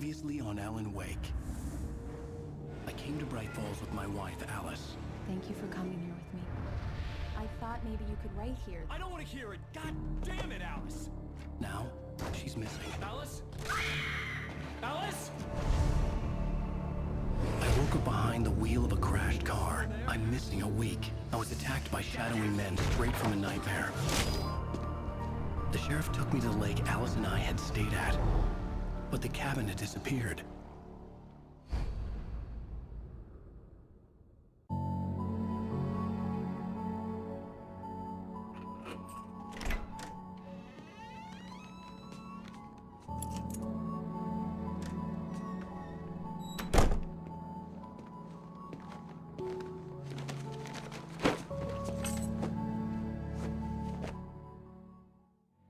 Previously on Alan Wake. I came to Bright Falls with my wife, Alice. Thank you for coming here with me. I thought maybe you could write here. I don't want to hear it! God damn it, Alice! Now, she's missing. Alice? Alice? I woke up behind the wheel of a crashed car. I'm missing a week. I was attacked by shadowy men straight from a nightmare. The sheriff took me to the lake Alice and I had stayed at, but the cabin had disappeared.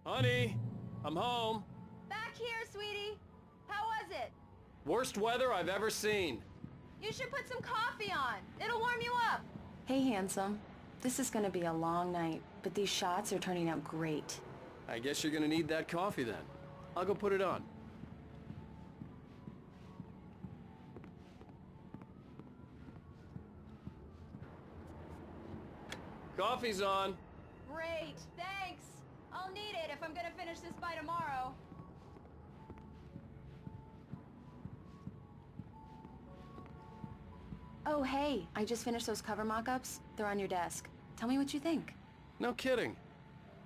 Honey, I'm home. Back here, sweetie. How was it? Worst weather I've ever seen. You should put some coffee on. It'll warm you up. Hey, handsome. This is gonna be a long night, but these shots are turning out great. I guess you're gonna need that coffee then. I'll go put it on. Coffee's on. Great, thanks. I'll need it if I'm gonna finish this by tomorrow. Oh, hey, I just finished those cover mock-ups. They're on your desk. Tell me what you think. No kidding.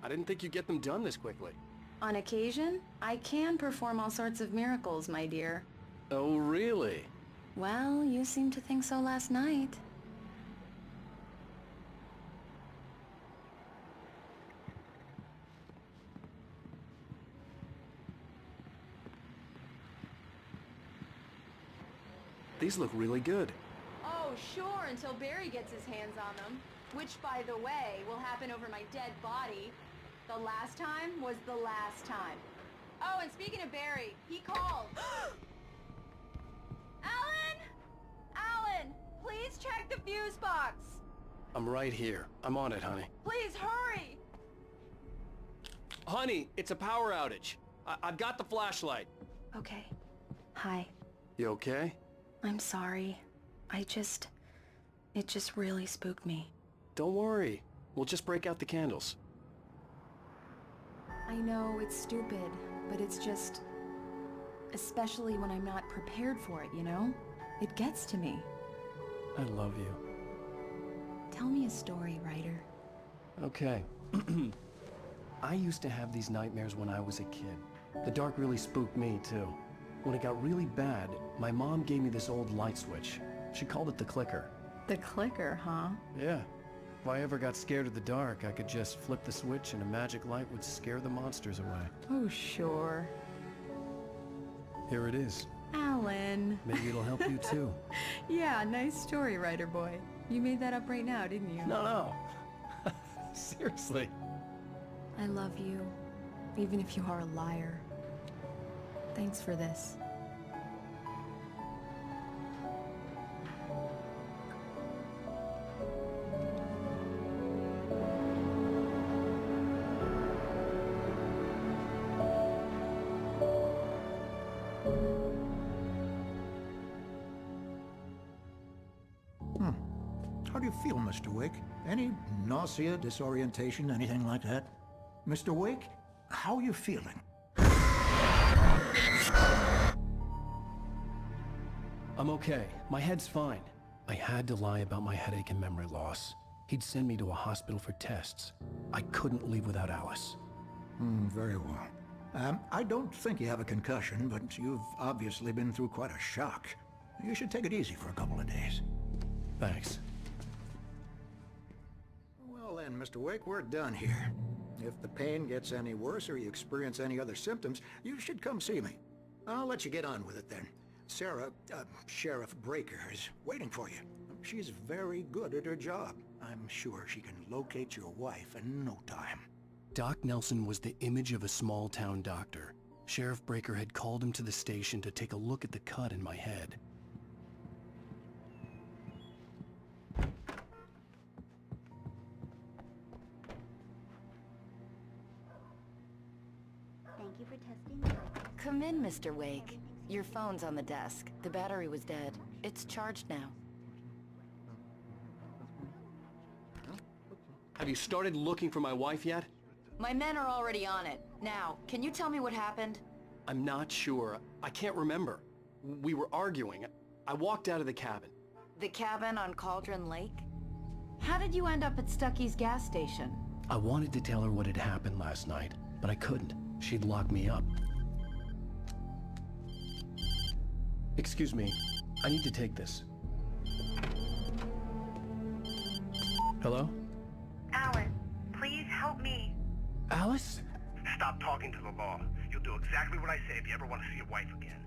I didn't think you'd get them done this quickly. On occasion, I can perform all sorts of miracles, my dear. Oh, really? Well, you seemed to think so last night. These look really good. Oh, sure, until Barry gets his hands on them. Which, by the way, will happen over my dead body. The last time was the last time. Oh, and speaking of Barry, he called. Alan! Alan, please check the fuse box. I'm right here. I'm on it, honey. Please hurry! Honey, it's a power outage. I've got the flashlight. Okay. Hi. You okay? I'm sorry. It just really spooked me. Don't worry. We'll just break out the candles. I know it's stupid, but it's just... especially when I'm not prepared for it, you know? It gets to me. I love you. Tell me a story, writer. Okay. I used to have these nightmares when I was a kid. The dark really spooked me, too. When it got really bad, my mom gave me this old light switch. She called it the clicker. The clicker, huh? Yeah. If I ever got scared of the dark, I could just flip the switch and a magic light would scare the monsters away. Oh, sure. Here it is. Alan. Maybe it'll help you too. Yeah, nice story, writer boy. You made that up right now, didn't you? No. Seriously. I love you, even if you are a liar. Thanks for this. How do you feel, Mr. Wake? Any nausea, disorientation, anything like that? Mr. Wake, how are you feeling? I'm okay. My head's fine. I had to lie about my headache and memory loss. He'd send me to a hospital for tests. I couldn't leave without Alice. Very well. I don't think you have a concussion, but you've obviously been through quite a shock. You should take it easy for a couple of days. Thanks. Well then, Mr. Wake, we're done here. If the pain gets any worse or you experience any other symptoms, you should come see me. I'll let you get on with it then. Sarah, Sheriff Breaker, is waiting for you. She's very good at her job. I'm sure she can locate your wife in no time. Doc Nelson was the image of a small-town doctor. Sheriff Breaker had called him to the station to take a look at the cut in my head. Thank you for testing. Come in, Mr. Wake. Your phone's on the desk. The battery was dead. It's charged now. Have you started looking for my wife yet? My men are already on it. Now, can you tell me what happened? I'm not sure. I can't remember. We were arguing. I walked out of the cabin. The cabin on Cauldron Lake? How did you end up at Stucky's gas station? I wanted to tell her what had happened last night, but I couldn't. She'd lock me up. Excuse me. I need to take this. Hello? Alan, please help me. Alice? Stop talking to the law. You'll do exactly what I say if you ever want to see your wife again.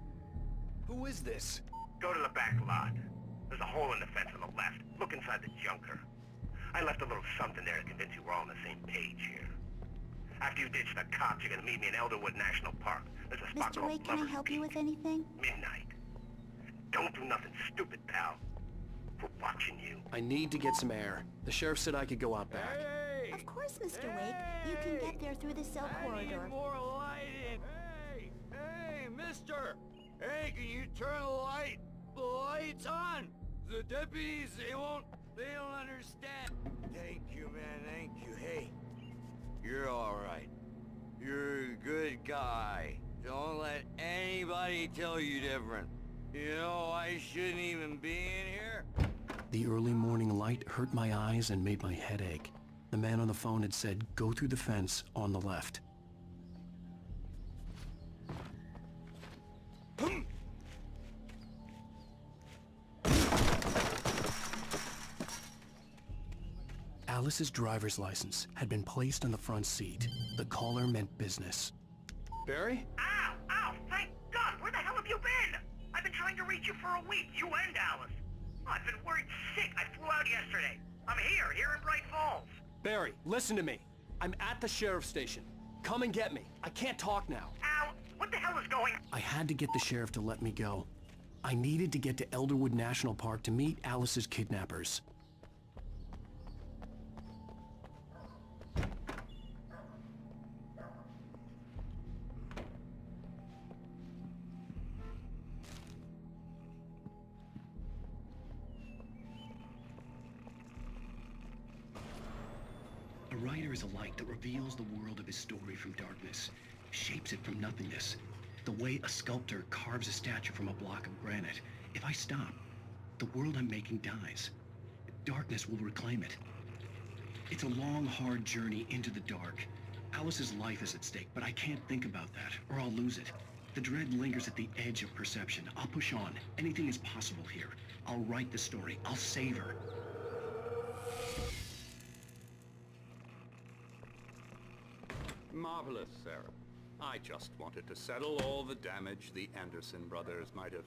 Who is this? Go to the back lot. There's a hole in the fence on the left. Look inside the junker. I left a little something there to convince you we're all on the same page here. After you ditch the cops, you're gonna meet me in Elderwood National Park. There's a spot Mr. called Wake, can I Lover's help you Peak. with anything? Midnight. Don't do nothing stupid, pal. We're watching you. I need to get some air. The sheriff said I could go out back. Of course, Mr. Wake. You can get there through the cell corridor. More lighting! Hey, mister! Hey, can you turn the lights on? The deputies, they don't understand. Thank you, man, thank you. Hey, you're alright. You're a good guy. Don't let anybody tell you different. You know, I shouldn't even be in here. The early morning light hurt my eyes and made my head ache. The man on the phone had said, go through the fence on the left. Alice's driver's license had been placed on the front seat. The caller meant business. Barry? Ow! Ow! Thank God! Where the hell have you been? I've been trying to reach you for a week, you and Alice. I've been worried sick. I flew out yesterday. I'm here in Bright Falls. Barry, listen to me. I'm at the sheriff's station. Come and get me. I can't talk now. Al, what the hell is going on? I had to get the sheriff to let me go. I needed to get to Elderwood National Park to meet Alice's kidnappers. A writer is a light that reveals the world of his story from darkness, shapes it from nothingness. The way a sculptor carves a statue from a block of granite. If I stop, the world I'm making dies. Darkness will reclaim it. It's a long, hard journey into the dark. Alice's life is at stake, but I can't think about that, or I'll lose it. The dread lingers at the edge of perception. I'll push on. Anything is possible here. I'll write the story. I'll save her. Marvelous, Sarah. I just wanted to settle all the damage the Anderson brothers might have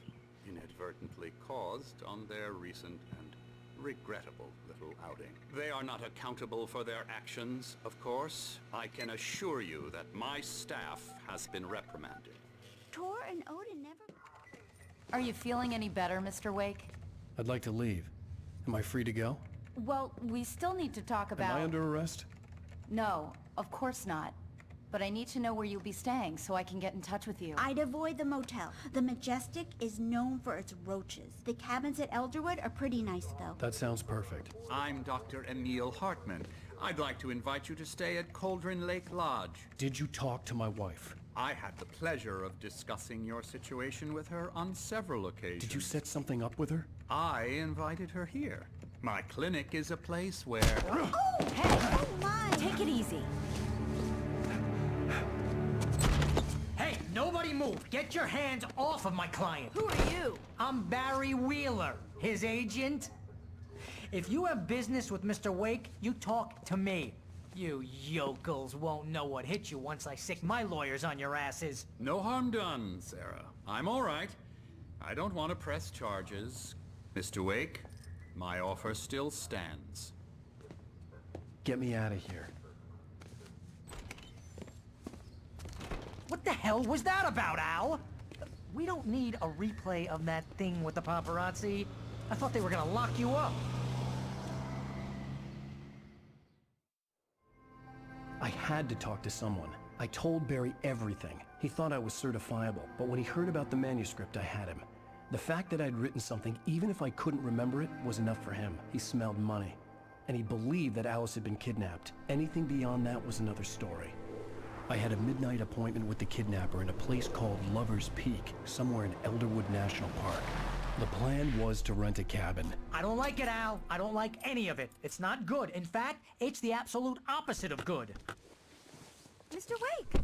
inadvertently caused on their recent and regrettable little outing. They are not accountable for their actions, of course. I can assure you that my staff has been reprimanded. Tor and Odin never... Are you feeling any better, Mr. Wake? I'd like to leave. Am I free to go? Well, we still need to talk about... Am I under arrest? No, of course not. But I need to know where you'll be staying so I can get in touch with you. I'd avoid the motel. The Majestic is known for its roaches. The cabins at Elderwood are pretty nice, though. That sounds perfect. I'm Dr. Emil Hartman. I'd like to invite you to stay at Cauldron Lake Lodge. Did you talk to my wife? I had the pleasure of discussing your situation with her on several occasions. Did you set something up with her? I invited her here. My clinic is a place where... Oh, hey! Oh, my! Take it easy. Hey, nobody move! Get your hands off of my client! Who are you? I'm Barry Wheeler, his agent. If you have business with Mr. Wake, you talk to me. You yokels won't know what hit you once I sick my lawyers on your asses. No harm done, Sarah. I'm all right. I don't want to press charges. Mr. Wake, my offer still stands. Get me out of here. What the hell was that about, Al? We don't need a replay of that thing with the paparazzi. I thought they were gonna lock you up. I had to talk to someone. I told Barry everything. He thought I was certifiable, but when he heard about the manuscript, I had him. The fact that I'd written something, even if I couldn't remember it, was enough for him. He smelled money. And he believed that Alice had been kidnapped. Anything beyond that was another story. I had a midnight appointment with the kidnapper in a place called Lover's Peak, somewhere in Elderwood National Park. The plan was to rent a cabin. I don't like it, Al. I don't like any of it. It's not good. In fact, it's the absolute opposite of good. Mr. Wake!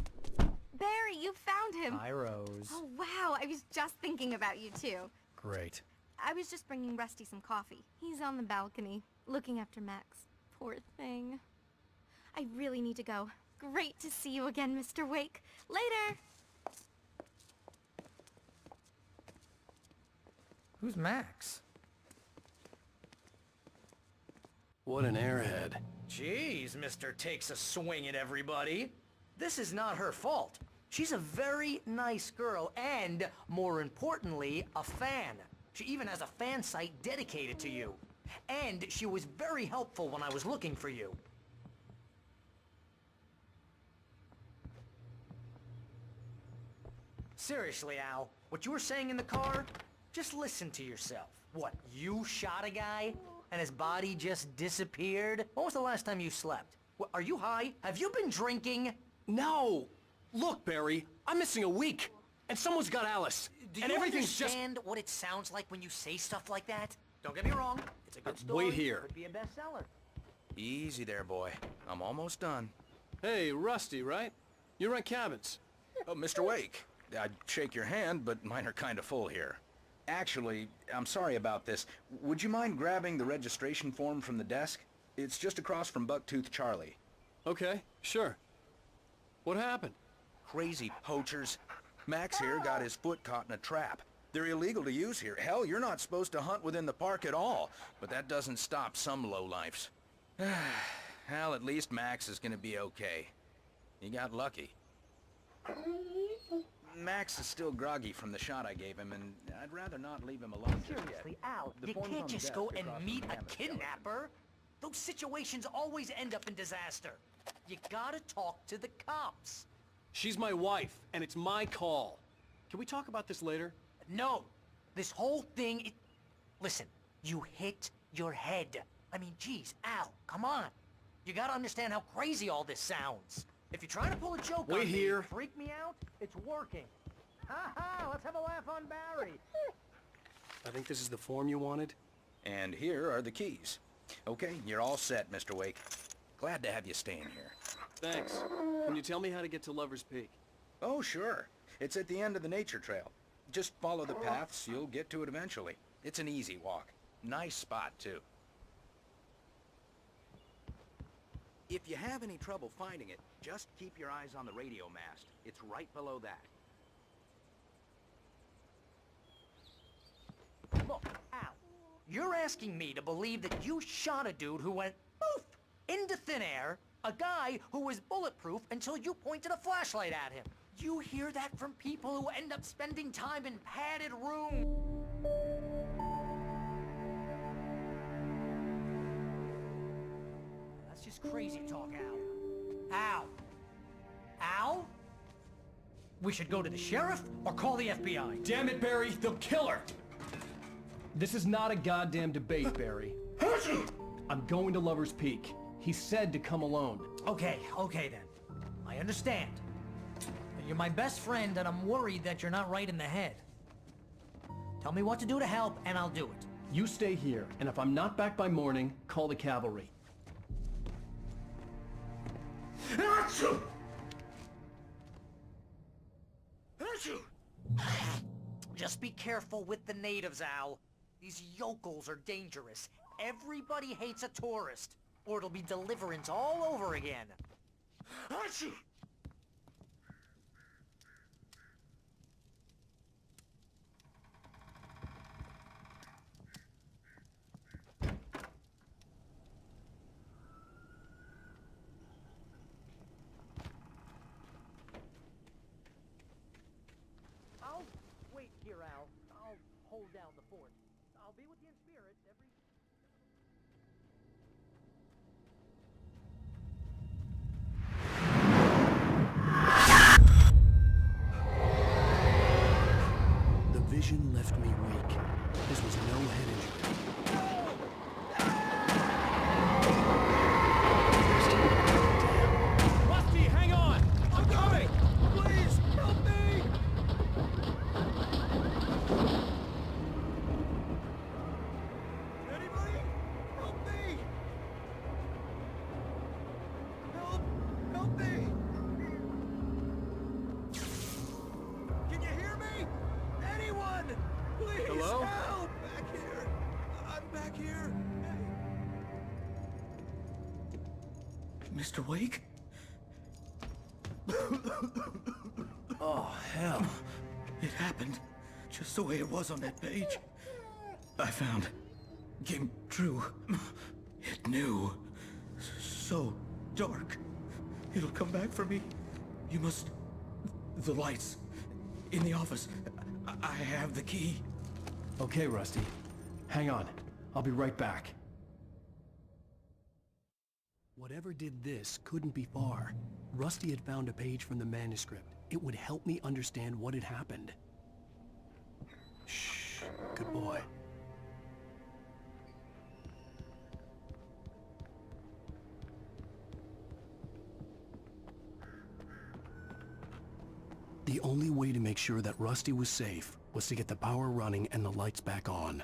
Barry, you found him! Hi, Rose. Oh, wow, I was just thinking about you, too. Great. I was just bringing Rusty some coffee. He's on the balcony, looking after Max. Poor thing. I really need to go. Great to see you again, Mr. Wake. Later! Who's Max? What an airhead. Jeez, Mr. Takes a swing at everybody. This is not her fault. She's a very nice girl and, more importantly, a fan. She even has a fan site dedicated to you. And she was very helpful when I was looking for you. Seriously, Al, what you were saying in the car, just listen to yourself. What, you shot a guy and his body just disappeared? When was the last time you slept? What, are you high? Have you been drinking? No! Look, Barry, I'm missing a week, and someone's got Alice. Do and you everything's understand what it sounds like when you say stuff like that? Don't get me wrong, it's a good story. Wait here. Could be a bestseller. Easy there, boy. I'm almost done. Hey, Rusty, right? You rent cabins. Oh, Mr. Wake. I'd shake your hand, but mine are kind of full here. Actually, I'm sorry about this. Would you mind grabbing the registration form from the desk? It's just across from Bucktooth Charlie. Okay, sure. What happened? Crazy poachers. Max here got his foot caught in a trap. They're illegal to use here. Hell, you're not supposed to hunt within the park at all. But that doesn't stop some lowlifes. Well, at least Max is gonna be okay. He got lucky. Max is still groggy from the shot I gave him, and I'd rather not leave him alone just yet. Seriously, Al, The you form's on can't the just desk go and across from meet the a mammoth killer. kidnapper. Those situations always end up in disaster. You gotta talk to the cops. She's my wife, and it's my call. Can we talk about this later? No, this whole thing, listen, you hit your head. I mean, geez, Al, come on. You gotta understand how crazy all this sounds. If you're trying to pull a joke on Wait me, here. freak me out, it's working. Ha ha, let's have a laugh on Barry. I think this is the form you wanted. And here are the keys. Okay, you're all set, Mr. Wake. Glad to have you staying here. Thanks. Can you tell me how to get to Lover's Peak? Oh, sure. It's at the end of the nature trail. Just follow the paths, you'll get to it eventually. It's an easy walk. Nice spot, too. If you have any trouble finding it, just keep your eyes on the radio mast. It's right below that. Look, Al, you're asking me to believe that you shot a dude who went poof into thin air, a guy who was bulletproof until you pointed a flashlight at him. You hear that from people who end up spending time in padded rooms. That's just crazy talk, Al. Al? Al? We should go to the sheriff or call the FBI. Damn it, Barry, they'll kill her! This is not a goddamn debate, Barry. I'm going to Lover's Peak. He said to come alone. Okay then. I understand. You're my best friend, and I'm worried that you're not right in the head. Tell me what to do to help, and I'll do it. You stay here, and if I'm not back by morning, call the cavalry. Just be careful with the natives, Al. These yokels are dangerous. Everybody hates a tourist, or it'll be deliverance all over again. I'll wait here, Al. I'll hold down the fort. I'll be with you in spirit every... vision left me weak. This was no head injury. Rusty, hang on! I'm coming! Please, help me! Anybody? Help me! Help me! Can you hear me? Anyone? Please, Hello? help! Back here! I'm back here! Mr. Wake? Oh, hell. It happened just the way it was on that page. I found. Came true. It knew. So dark. It'll come back for me. You must... The lights. In the office. I have the key. Okay, Rusty. Hang on. I'll be right back. Whatever did this couldn't be far. Rusty had found a page from the manuscript. It would help me understand what had happened. Shh. Good boy. The only way to make sure that Rusty was safe was to get the power running and the lights back on.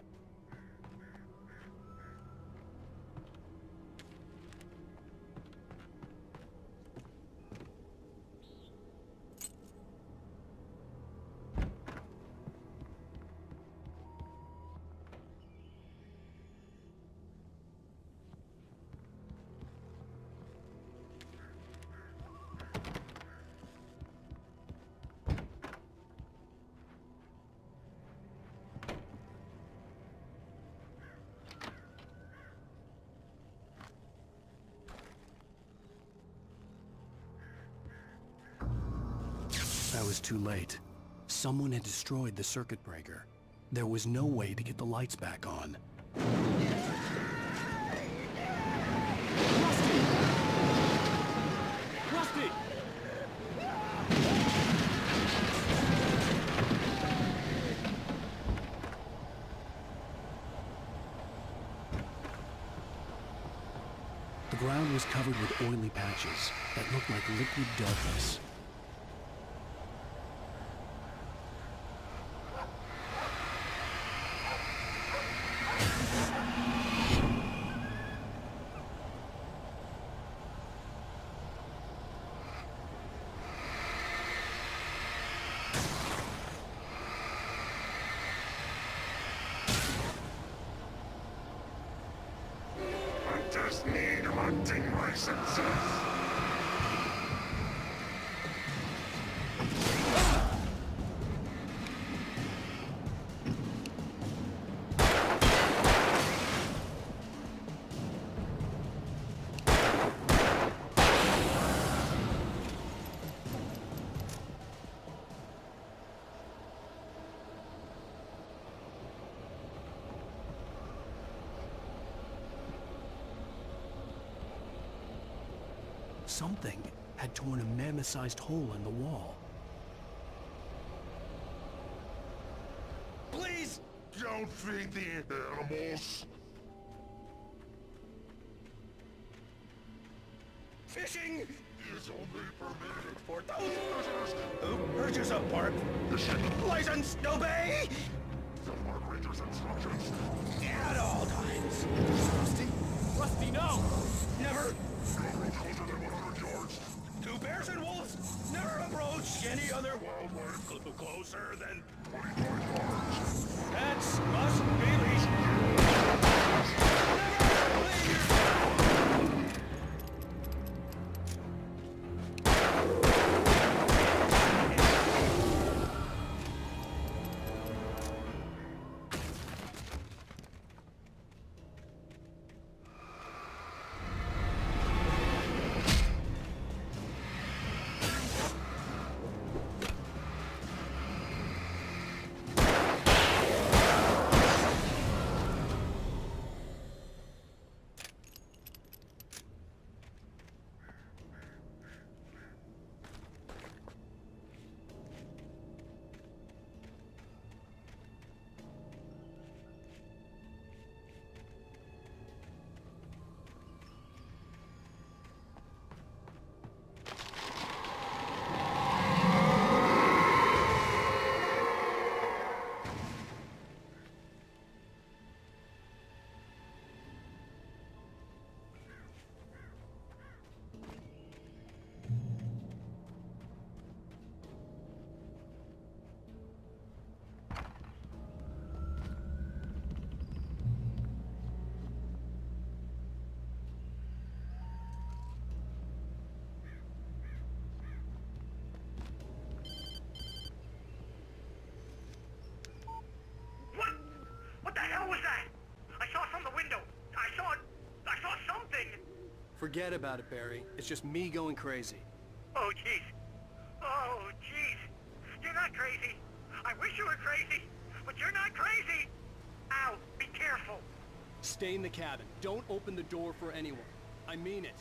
I was too late. Someone had destroyed the circuit breaker. There was no way to get the lights back on. Rusty! The ground was covered with oily patches that looked like liquid darkness. Just need hunting licenses. Something had torn a mammoth-sized hole in the wall. Please don't feed the animals. Fishing is only permitted for those users who purchase a park license obey the park ranger's instructions at all times. Rusty? Rusty, no! Never approach closer than 100 yards. To bears and wolves, never approach any other wildlife closer than 25 yards. Pets must be leashed. Never leave. Forget about it, Barry. It's just me going crazy. Oh, jeez. Oh, jeez. You're not crazy. I wish you were crazy, but you're not crazy. Ow, be careful. Stay in the cabin. Don't open the door for anyone. I mean it.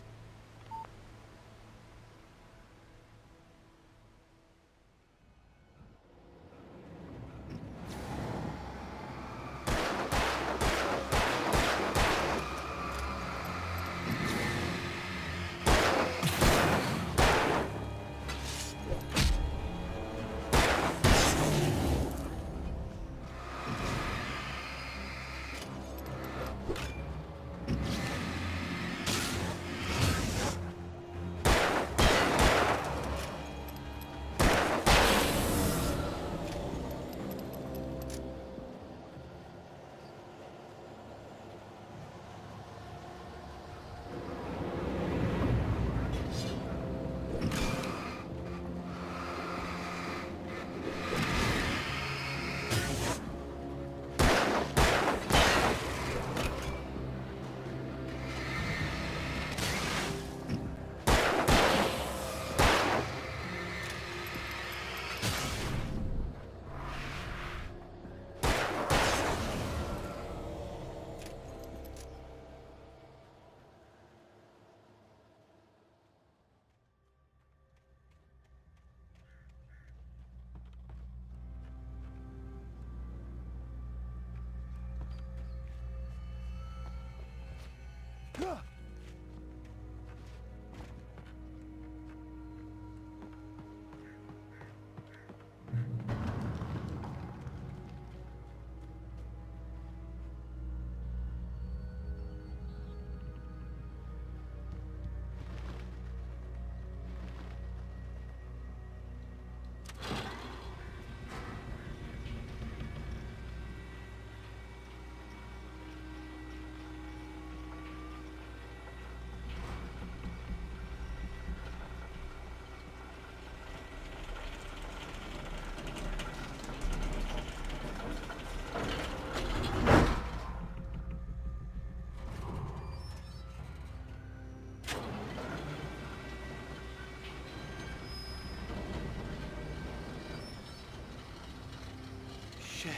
Shit.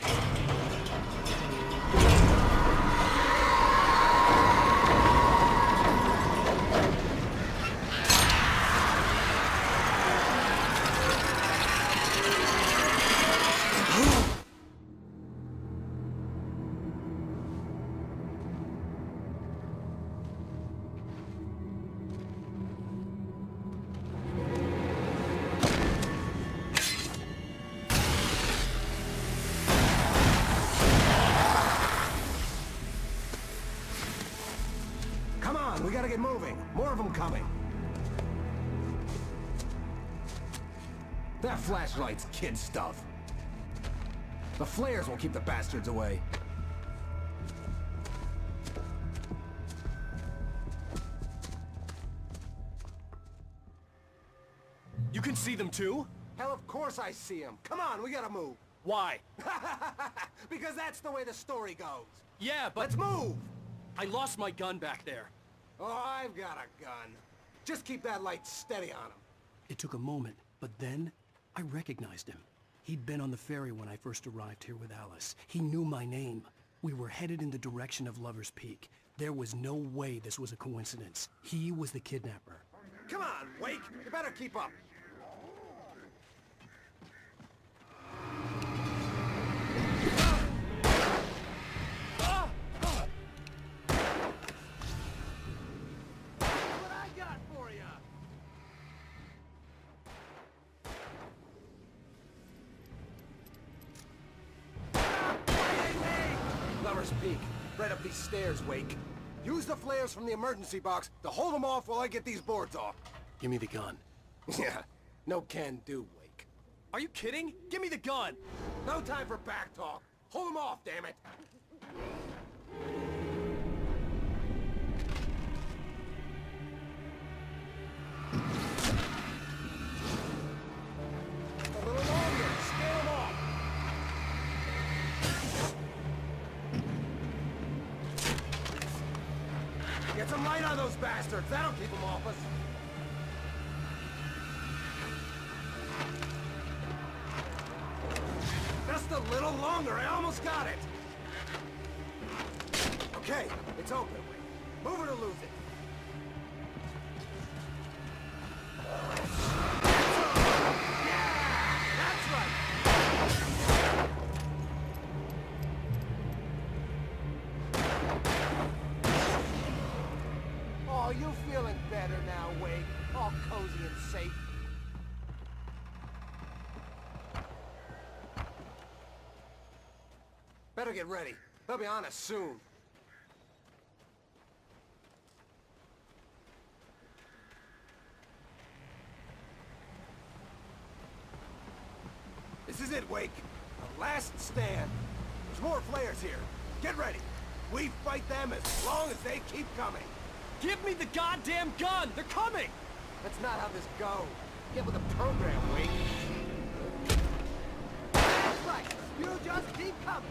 Come on, we gotta get moving. More of them coming. That flashlight's kid stuff. The flares will keep the bastards away. You can see them too? Hell, of course I see them. Come on, we gotta move. Why? Because that's the way the story goes. Yeah, but... Let's move! I lost my gun back there. Oh, I've got a gun. Just keep that light steady on him. It took a moment, but then I recognized him. He'd been on the ferry when I first arrived here with Alice. He knew my name. We were headed in the direction of Lover's Peak. There was no way this was a coincidence. He was the kidnapper. Come on, Wake! You better keep up. What I got for you? Lover's Peak. Right up these stairs, Wake. Use the flares from the emergency box to hold them off while I get these boards off. Give me the gun. Yeah, no can do, Wake. Are you kidding? Give me the gun! No time for back talk. Hold them off, damn it. A little longer. Scale them off. Get some light on those bastards! That'll keep them off us! Just a little longer, I almost got it! Okay, it's open. Move it or lose it. Yeah! That's right! Oh, you feeling better now, Wade? All cozy and safe. Better get ready. They'll be on us soon. This is it, Wake. The last stand. There's more flares here. Get ready. We fight them as long as they keep coming. Give me the goddamn gun! They're coming! That's not how this goes. Get with the program, Wake. That's right. You just keep coming.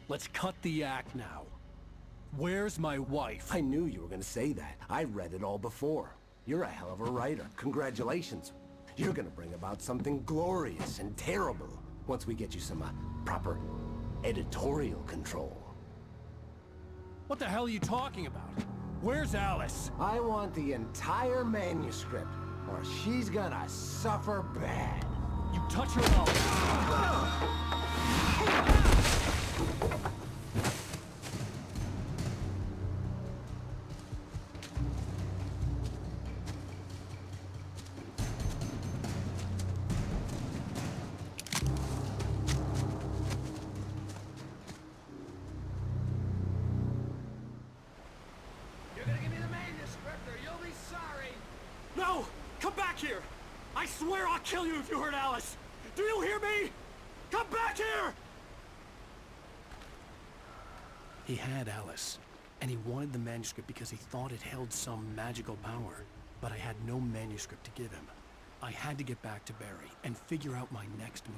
Let's cut the act now. Where's my wife? I knew you were gonna say that. I read it all before. You're a hell of a writer. Congratulations. You're gonna bring about something glorious and terrible once we get you some proper editorial control. What the hell are you talking about? Where's Alice? I want the entire manuscript, or she's gonna suffer bad. You touch her out. You're gonna give me the manuscript or you'll be sorry. No! Come back here! I swear I'll kill you if you hurt Alice! Do you hear me? Come back here! He had Alice, and he wanted the manuscript because he thought it held some magical power. But I had no manuscript to give him. I had to get back to Barry and figure out my next move.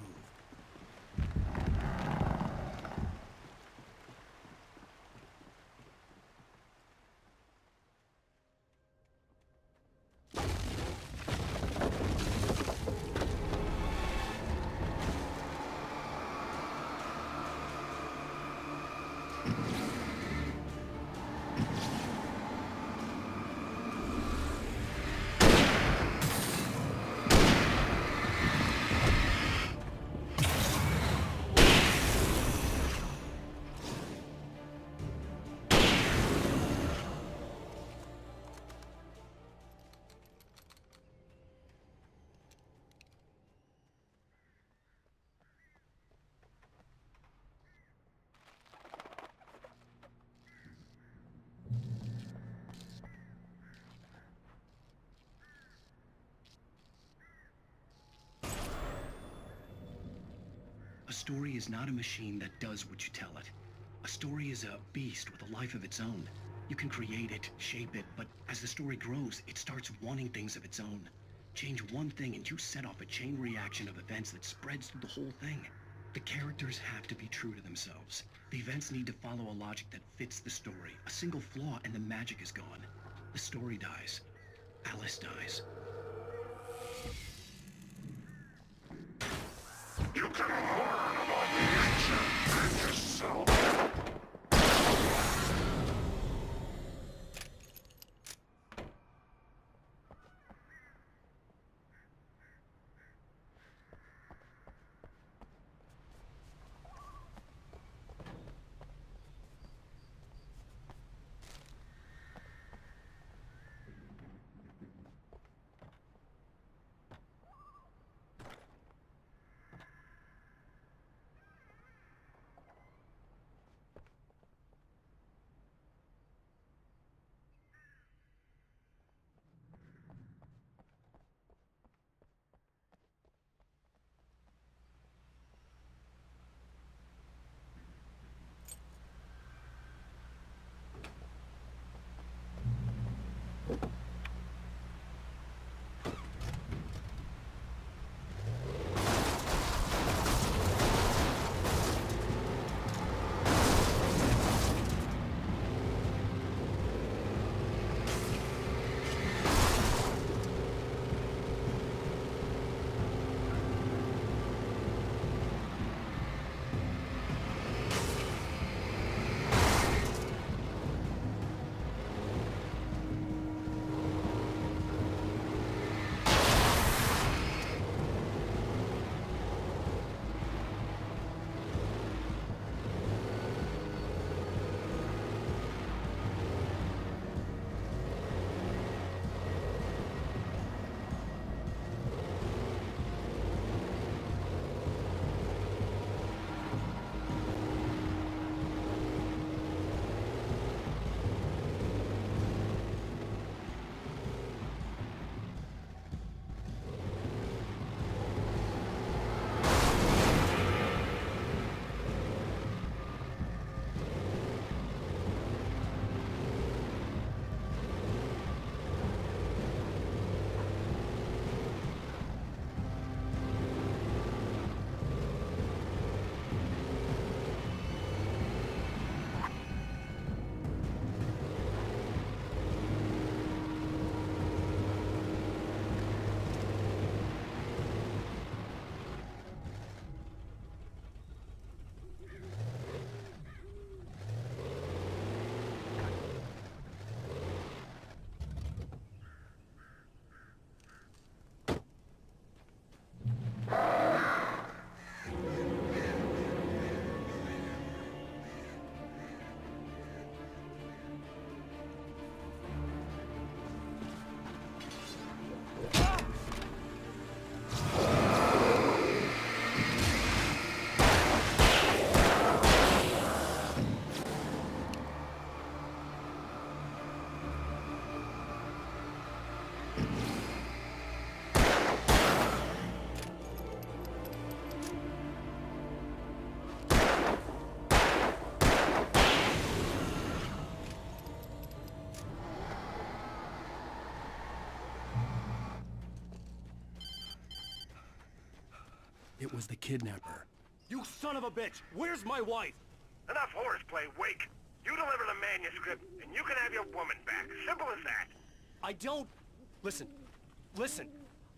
story is not a machine that does what you tell it. A story is a beast with a life of its own. You can create it, shape it, but as the story grows, it starts wanting things of its own. Change one thing and you set off a chain reaction of events that spreads through the whole thing. The characters have to be true to themselves. The events need to follow a logic that fits the story. A single flaw and the magic is gone. The story dies. Alice dies. You can learn about the ancient and yourself. It was the kidnapper. You son of a bitch! Where's my wife? Enough horseplay, Wake. You deliver the manuscript, and you can have your woman back. Simple as that. I don't... Listen.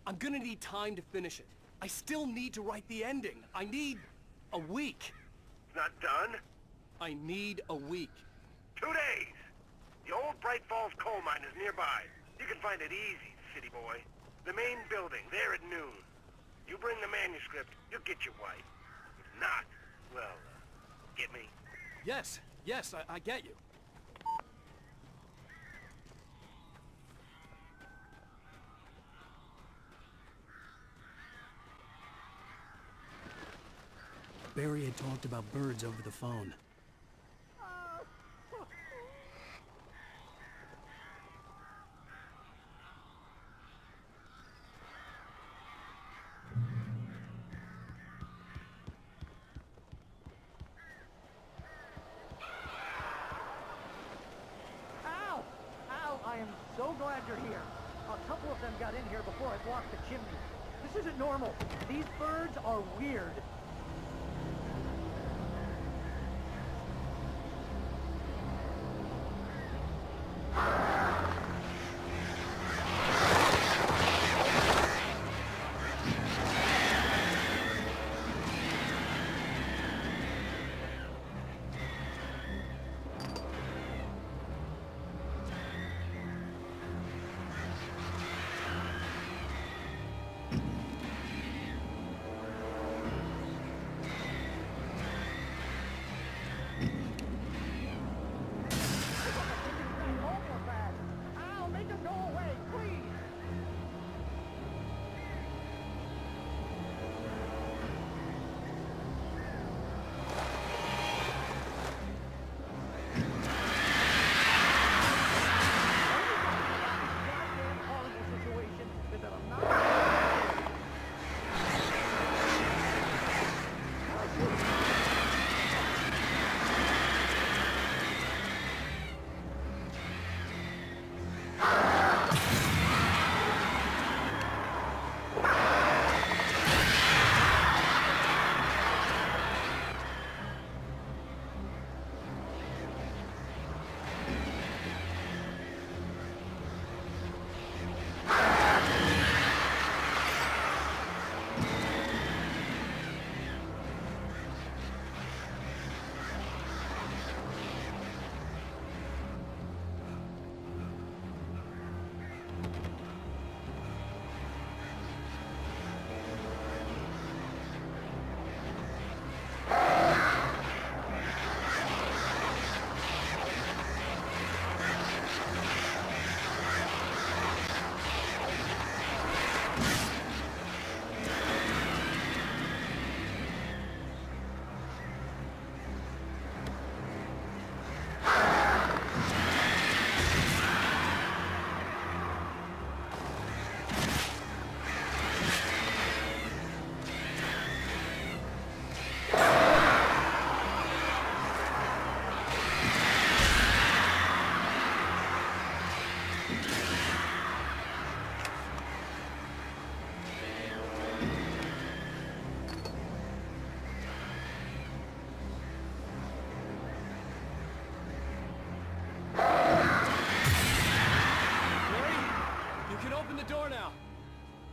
I'm gonna need time to finish it. I still need to write the ending. I need a week. Not done? I need a week. 2 days. The old Bright Falls coal mine is nearby. You can find it easy, city boy. The main building, there at noon. You bring the manuscript, you'll get your wife. If not, well, get me? Yes, I get you. Barry had talked about birds over the phone. glad you're here. A couple of them got in here before I blocked the chimney. This isn't normal. These birds are weird.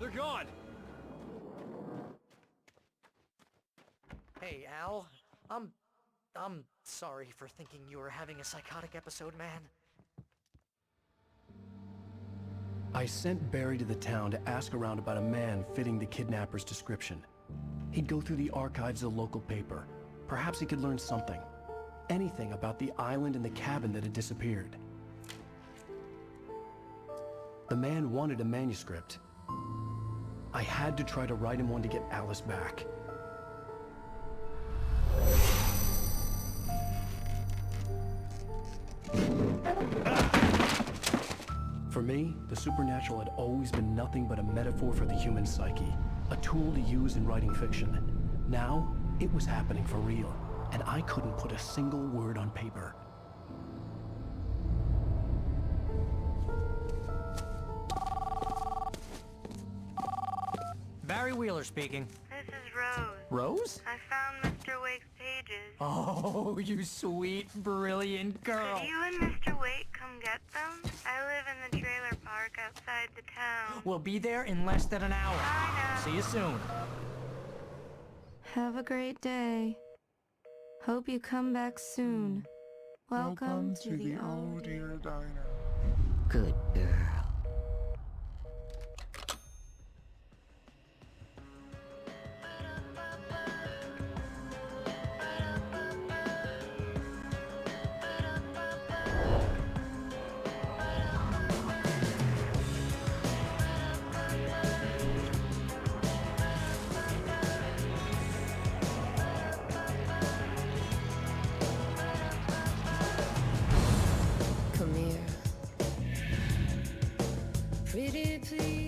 They're gone! Hey, Al. I'm sorry for thinking you were having a psychotic episode, man. I sent Barry to the town to ask around about a man fitting the kidnapper's description. He'd go through the archives of the local paper. Perhaps he could learn something. Anything about the island and the cabin that had disappeared. The man wanted a manuscript. I had to try to write him one to get Alice back. For me, the supernatural had always been nothing but a metaphor for the human psyche, a tool to use in writing fiction. Now, it was happening for real, and I couldn't put a single word on paper. Barry Wheeler speaking. This is Rose. Rose? I found Mr. Wake's pages. Oh, you sweet, brilliant girl. Could you and Mr. Wake come get them? I live in the trailer park outside the town. We'll be there in less than an hour. I know. See you soon. Have a great day. Hope you come back soon. Welcome to the old dear diner. Good girl. Come here, pretty please.